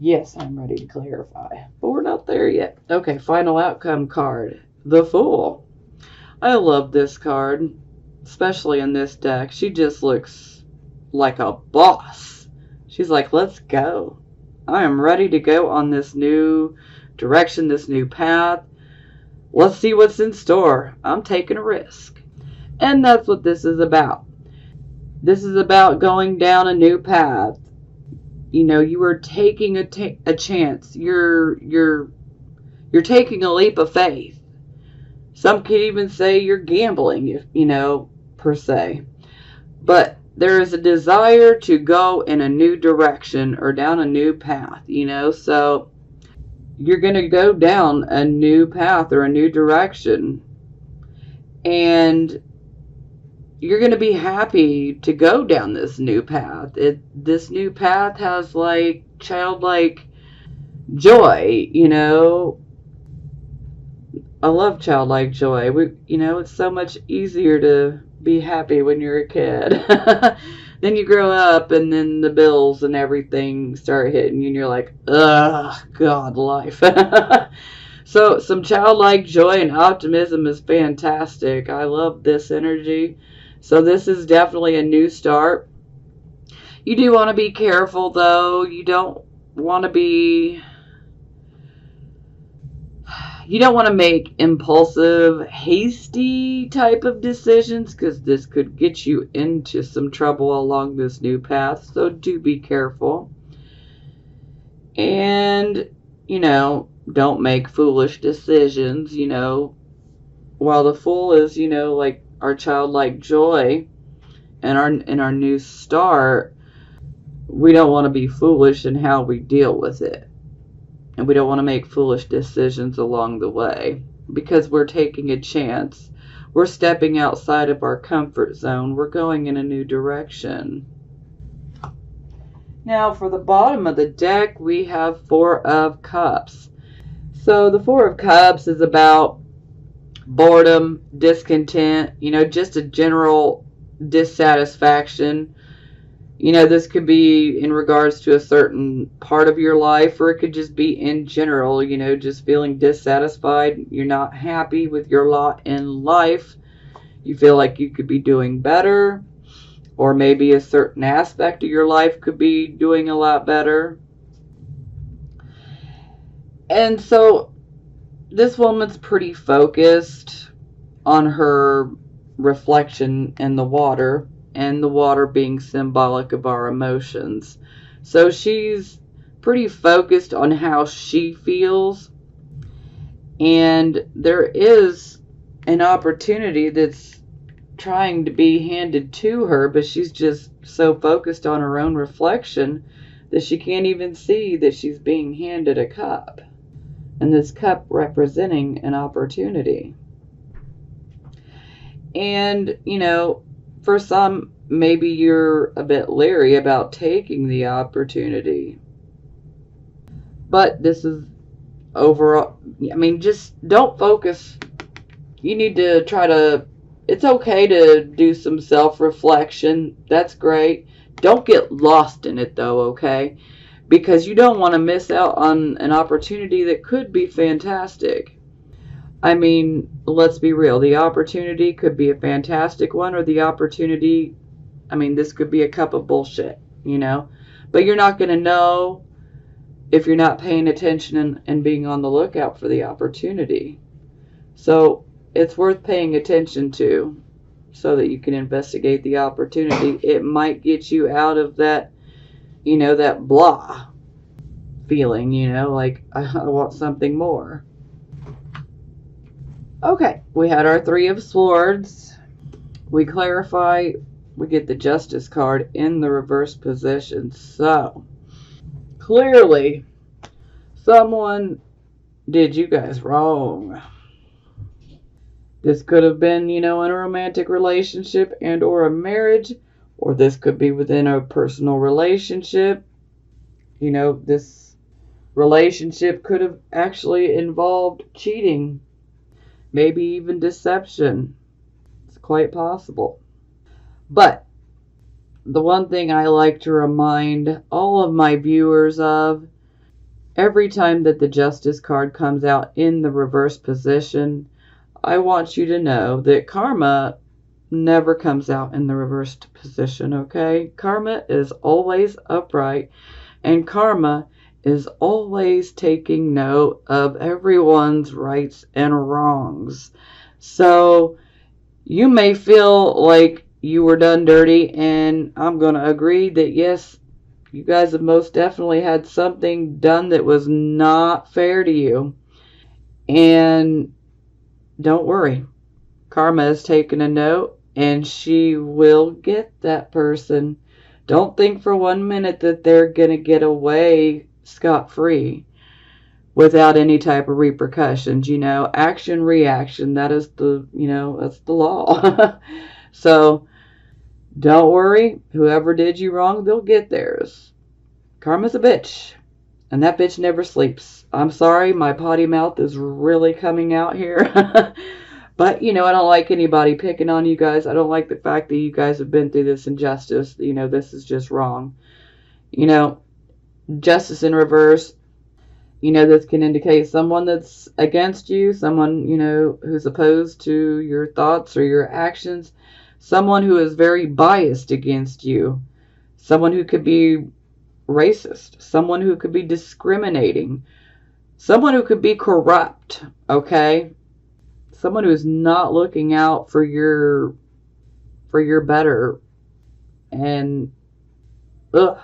Yes, I'm ready to clarify. But we're not there yet. Okay, final outcome card. The Fool. I love this card, especially in this deck. She just looks like a boss. She's like, let's go. I am ready to go on this new direction, this new path. Let's see what's in store. I'm taking a risk. And that's what this is about. This is about going down a new path. You know, you are taking a chance. You're taking a leap of faith. Some could even say you're gambling, if you know, per se. But there is a desire to go in a new direction or down a new path, you know. So you're going to go down a new path or a new direction. And you're going to be happy to go down this new path. This new path has like childlike joy, you know. I love childlike joy. It's so much easier to be happy when you're a kid. Then you grow up and then the bills and everything start hitting you and you're like, ugh, God, life. So some childlike joy and optimism is fantastic. I love this energy. So this is definitely a new start. You do want to be careful though. You don't want to make impulsive, hasty type of decisions because this could get you into some trouble along this new path. So do be careful. And, don't make foolish decisions, while the Fool is, like our childlike joy and our new start, we don't want to be foolish in how we deal with it. And we don't want to make foolish decisions along the way because we're taking a chance. We're stepping outside of our comfort zone. We're going in a new direction. Now, for the bottom of the deck, we have Four of Cups. So the Four of Cups is about boredom, discontent, just a general dissatisfaction. This could be in regards to a certain part of your life, or it could just be in general, just feeling dissatisfied. You're not happy with your lot in life. You feel like you could be doing better, or maybe a certain aspect of your life could be doing a lot better. And so this woman's pretty focused on her reflection in the water, and the water being symbolic of our emotions. So she's pretty focused on how she feels, and there is an opportunity that's trying to be handed to her, but she's just so focused on her own reflection that she can't even see that she's being handed a cup, and this cup representing an opportunity. And for some, maybe you're a bit leery about taking the opportunity. But this is overall, just don't focus. You need to it's okay to do some self-reflection. That's great. Don't get lost in it though, okay? Because you don't want to miss out on an opportunity that could be fantastic. Let's be real. The opportunity could be a fantastic one, or the opportunity, this could be a cup of bullshit, But you're not going to know if you're not paying attention and being on the lookout for the opportunity. So it's worth paying attention to so that you can investigate the opportunity. It might get you out of that, that blah feeling, like I want something more. Okay, we had our Three of Swords. We clarify, we get the Justice card in the reverse position. So, clearly, someone did you guys wrong. This could have been, in a romantic relationship and or a marriage, or this could be within a personal relationship. This relationship could have actually involved cheating. Maybe even deception. It's quite possible. But the one thing I like to remind all of my viewers of Every time that the Justice card comes out in the reverse position, I want you to know that karma never comes out in the reversed position, okay? Karma is always upright, and karma is always taking note of everyone's rights and wrongs. So you may feel like you were done dirty, and I'm going to agree that yes, you guys have most definitely had something done that was not fair to you. And don't worry, karma has taken a note, and she will get that person. Don't think for 1 minute that they're going to get away scot-free without any type of repercussions. Action, reaction, that is that's the law. So don't worry, whoever did you wrong, they'll get theirs. Karma's a bitch, and that bitch never sleeps. I'm sorry, my potty mouth is really coming out here. But, I don't like anybody picking on you guys. I don't like the fact that you guys have been through this injustice. This is just wrong. Justice in reverse, this can indicate someone that's against you, someone, who's opposed to your thoughts or your actions, someone who is very biased against you, someone who could be racist, someone who could be discriminating, someone who could be corrupt, okay? Someone who's not looking out for your better. And I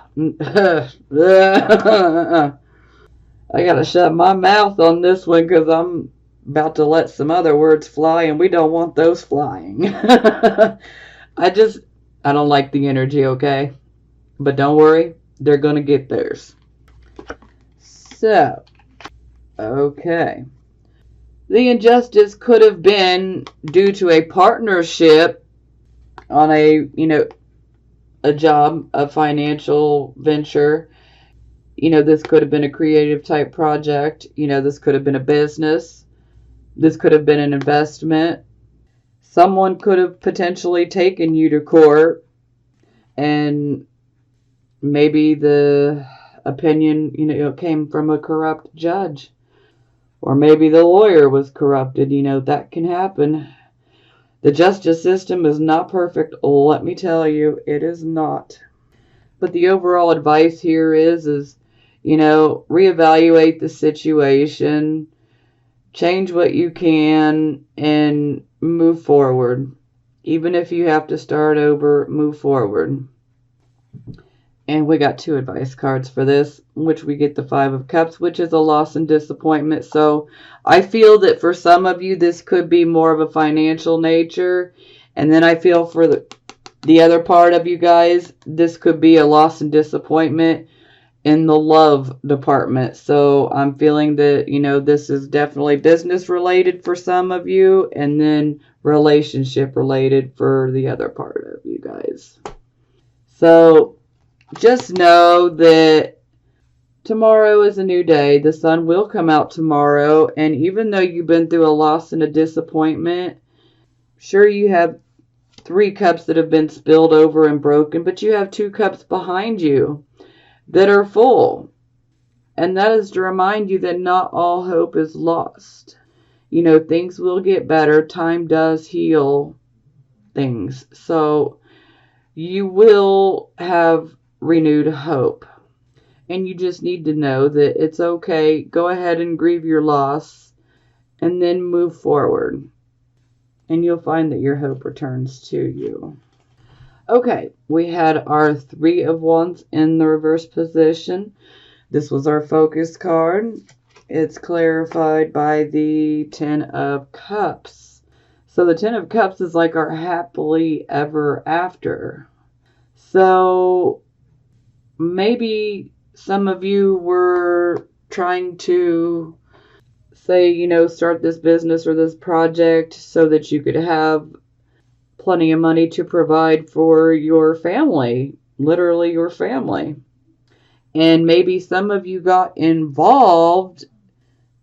gotta shut my mouth on this one because I'm about to let some other words fly, and we don't want those flying. I don't like the energy, okay? But don't worry, they're gonna get theirs. So, okay. The injustice could have been due to a partnership on a job, a financial venture. This could have been a creative type project. This could have been a business. This could have been an investment. Someone could have potentially taken you to court, and maybe the opinion, came from a corrupt judge. Or maybe the lawyer was corrupted. That can happen. The justice system is not perfect. Let me tell you, it is not. But the overall advice here is reevaluate the situation, change what you can, and move forward. Even if you have to start over, move forward. And we got 2 advice cards for this, which we get the 5 of Cups, which is a loss and disappointment. So I feel that for some of you, this could be more of a financial nature. And then I feel for the other part of you guys, this could be a loss and disappointment in the love department. So I'm feeling that, this is definitely business related for some of you, and then relationship related for the other part of you guys. So just know that tomorrow is a new day. The sun will come out tomorrow. And even though you've been through a loss and a disappointment, sure, you have 3 cups that have been spilled over and broken, but you have 2 cups behind you that are full. And that is to remind you that not all hope is lost. Things will get better. Time does heal things. So you will have renewed hope. And you just need to know that it's okay. Go ahead and grieve your loss and then move forward. And you'll find that your hope returns to you. Okay, we had our 3 of Wands in the reverse position. This was our focus card. It's clarified by the 10 of Cups. So the 10 of Cups is like our happily ever after. So maybe some of you were trying to say, start this business or this project so that you could have plenty of money to provide for your family, literally your family. And maybe some of you got involved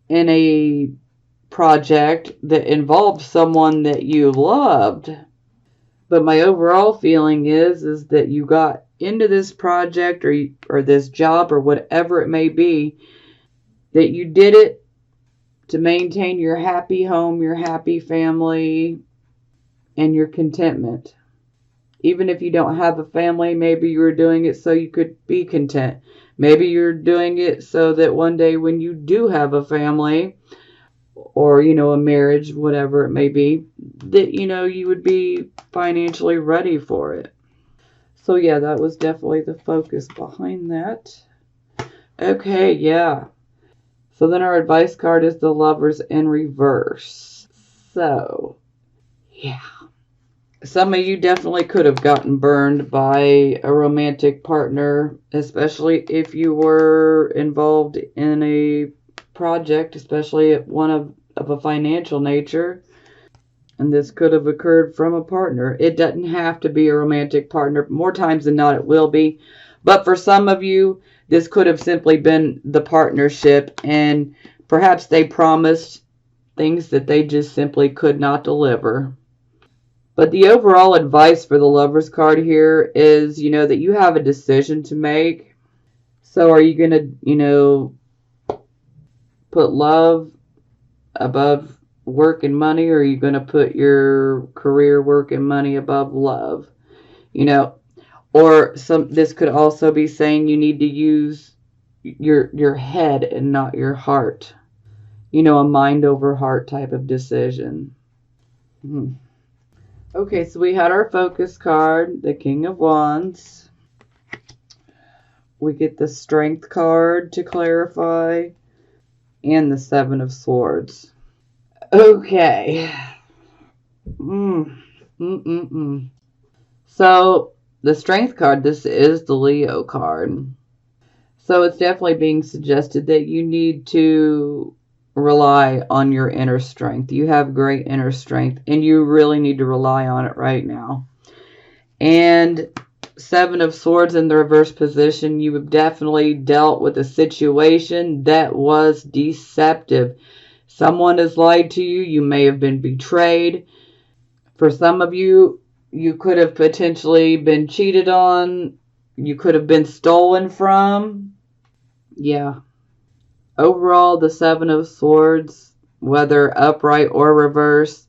in a project that involved someone that you loved. But my overall feeling is that you got into this project or this job or whatever it may be, that you did it to maintain your happy home, your happy family, and your contentment. Even if you don't have a family, maybe you were doing it so you could be content. Maybe you're doing it so that one day when you do have a family or, a marriage, whatever it may be, that, you would be financially ready for it. So, yeah, that was definitely the focus behind that. Okay, yeah. So then our advice card is the Lovers in reverse. So, yeah. Some of you definitely could have gotten burned by a romantic partner, especially if you were involved in a project, especially one of a financial nature. And this could have occurred from a partner. It doesn't have to be a romantic partner. More times than not, it will be. But for some of you, this could have simply been the partnership, and perhaps they promised things that they just simply could not deliver. But the overall advice for the Lovers card here is, that you have a decision to make. So are you going to, put love above work and money, or are you going to put your career, work, and money above love? Or this could also be saying you need to use your head and not your heart. A mind over heart type of decision. Okay, so we had our focus card, the King of Wands. We get the Strength card to clarify, and the Seven of Swords. Okay. So, the Strength card, this is the Leo card. So it's definitely being suggested that you need to rely on your inner strength. You have great inner strength, and you really need to rely on it right now. And Seven of Swords in the reverse position, you have definitely dealt with a situation that was deceptive. Someone has lied to you. You may have been betrayed. For some of you, you could have potentially been cheated on. You could have been stolen from. Yeah. Overall, the Seven of Swords, whether upright or reverse,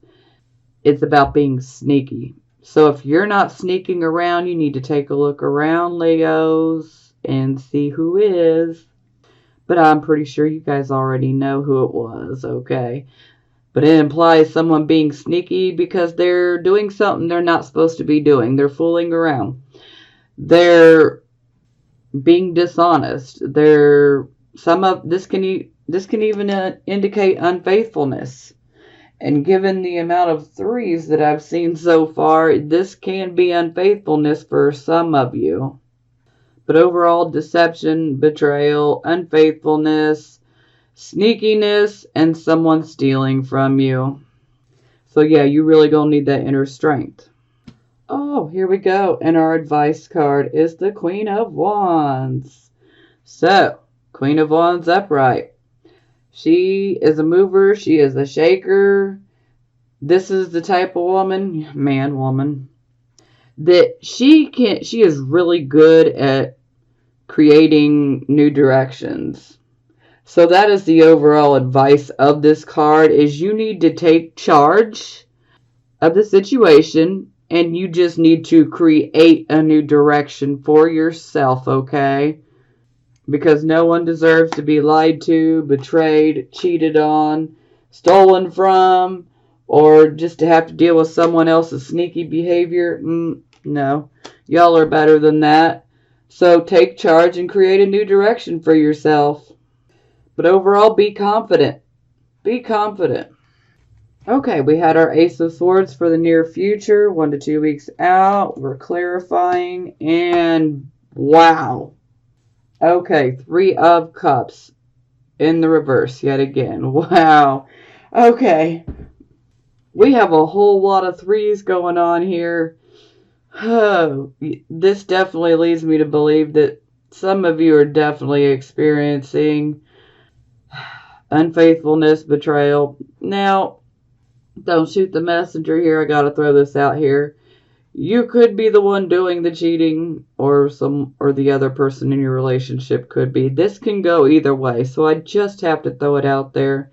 it's about being sneaky. So if you're not sneaking around, you need to take a look around, Leos, and see who is. But I'm pretty sure you guys already know who it was, okay? But it implies someone being sneaky because they're doing something they're not supposed to be doing. They're fooling around. They're being dishonest. This can even indicate unfaithfulness. And given the amount of threes that I've seen so far, this can be unfaithfulness for some of you. But overall, deception, betrayal, unfaithfulness, sneakiness, and someone stealing from you. So yeah, you really gonna need that inner strength. Oh, here we go. And our advice card is the Queen of Wands. So, Queen of Wands upright. She is a mover. She is a shaker. This is the type of woman, that she is really good at creating new directions. So that is the overall advice of this card, is you need to take charge of the situation, and you just need to create a new direction for yourself, okay? Because no one deserves to be lied to, betrayed, cheated on, stolen from, or just to have to deal with someone else's sneaky behavior. No, y'all are better than that. So take charge and create a new direction for yourself. But overall, be confident. Be confident. Okay, we had our Ace of Swords for the near future, 1 to 2 weeks out. We're clarifying, and wow. Okay, Three of Cups in the reverse yet again. Wow. Okay. We have a whole lot of threes going on here. Oh, this definitely leads me to believe that some of you are definitely experiencing unfaithfulness, betrayal. Now, don't shoot the messenger here. I got to throw this out here. You could be the one doing the cheating, or the other person in your relationship could be. This can go either way, so I just have to throw it out there.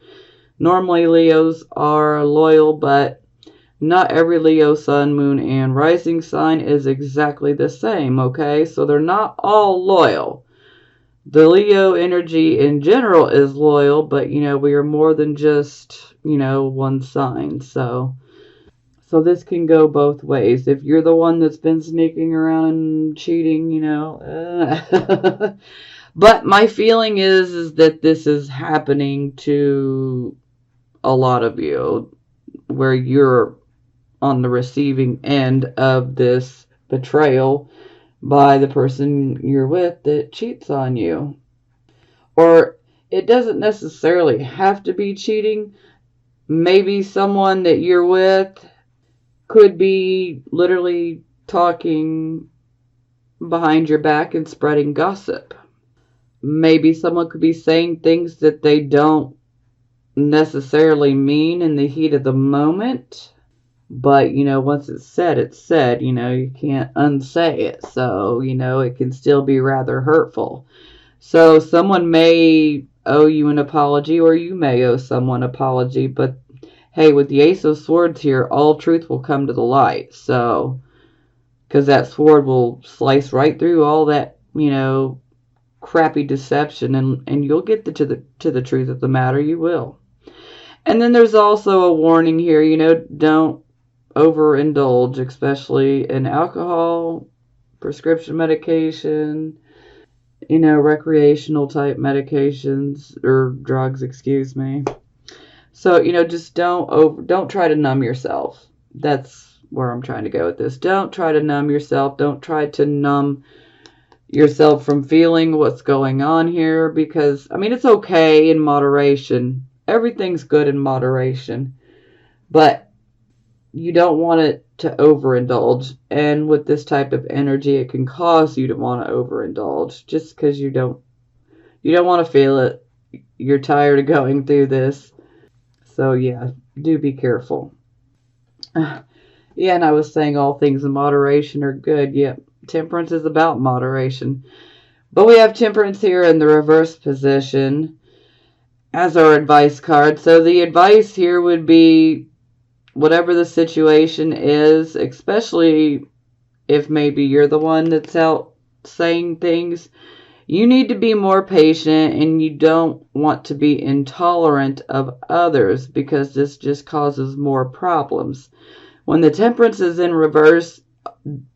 Normally Leos are loyal, but not every Leo sun, moon, and rising sign is exactly the same, okay? So they're not all loyal. The Leo energy in general is loyal, but we are more than just, one sign. So this can go both ways. If you're the one that's been sneaking around and cheating, but my feeling is that this is happening to a lot of you, where you're on the receiving end of this betrayal by the person you're with that cheats on you. Or it doesn't necessarily have to be cheating. Maybe someone that you're with could be literally talking behind your back and spreading gossip. Maybe someone could be saying things that they don't necessarily mean in the heat of the moment. But, once it's said, it's said. You can't unsay it. So, it can still be rather hurtful. So someone may owe you an apology, or you may owe someone an apology. But, hey, with the Ace of Swords here, all truth will come to the light. So, because that sword will slice right through all that, crappy deception. And you'll get to the truth of the matter. You will. And then there's also a warning here, don't overindulge, especially in alcohol, prescription medication, recreational type medications or drugs, excuse me. So, just don't try to numb yourself. That's where I'm trying to go with this. Don't try to numb yourself. Don't try to numb yourself from feeling what's going on here, because, it's okay in moderation. Everything's good in moderation. But you don't want it to overindulge. And with this type of energy, it can cause you to want to overindulge just because you don't want to feel it. You're tired of going through this. So yeah, do be careful. Yeah, and I was saying all things in moderation are good. Yeah, temperance is about moderation. But we have temperance here in the reverse position as our advice card. So the advice here would be, whatever the situation is, especially if maybe you're the one that's out saying things, you need to be more patient, and you don't want to be intolerant of others, because this just causes more problems. When the temperance is in reverse,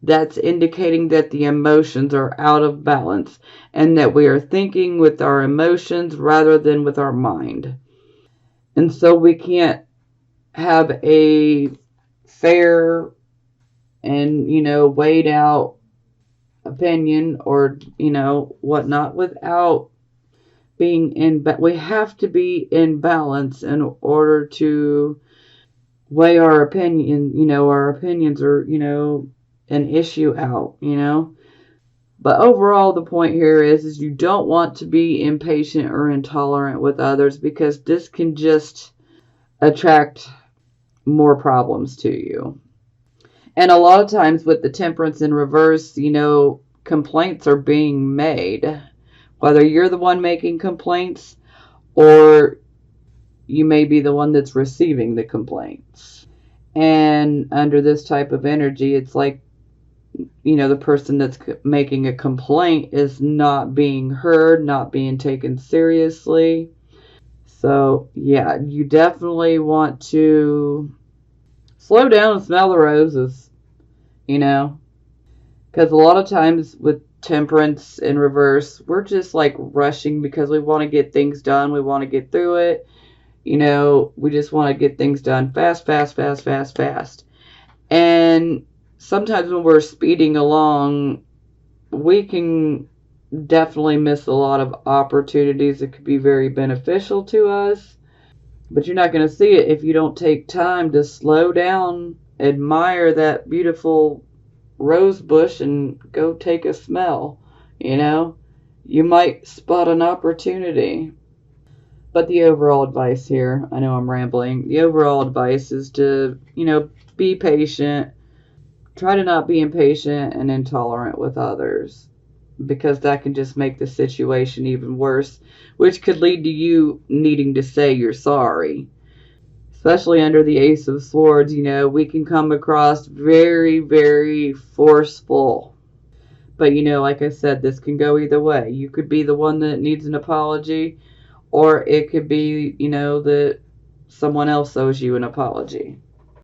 that's indicating that the emotions are out of balance and that we are thinking with our emotions rather than with our mind. And so we can't have a fair and, weighed out opinion or, whatnot without being we have to be in balance in order to weigh our opinion, our opinions are, an issue out, But overall, the point here is you don't want to be impatient or intolerant with others, because this can just attract more problems to you. And a lot of times with the temperance in reverse, complaints are being made. Whether you're the one making complaints or you may be the one that's receiving the complaints. And under this type of energy, it's like, the person that's making a complaint is not being heard, not being taken seriously. So, yeah, you definitely want to slow down and smell the roses, because a lot of times with temperance in reverse, we're just like rushing because we want to get things done. We want to get through it. We just want to get things done fast, fast, fast, fast, fast. And sometimes when we're speeding along, we can definitely miss a lot of opportunities that could be very beneficial to us. But you're not going to see it if you don't take time to slow down, admire that beautiful rose bush, and go take a smell. You might spot an opportunity. But the overall advice here, I know I'm rambling, the overall advice is to, be patient try to not be impatient and intolerant with others, because that can just make the situation even worse, which could lead to you needing to say you're sorry. Especially under the Ace of Swords, we can come across very, very forceful. But, like I said, this can go either way. You could be the one that needs an apology, or it could be, that someone else owes you an apology.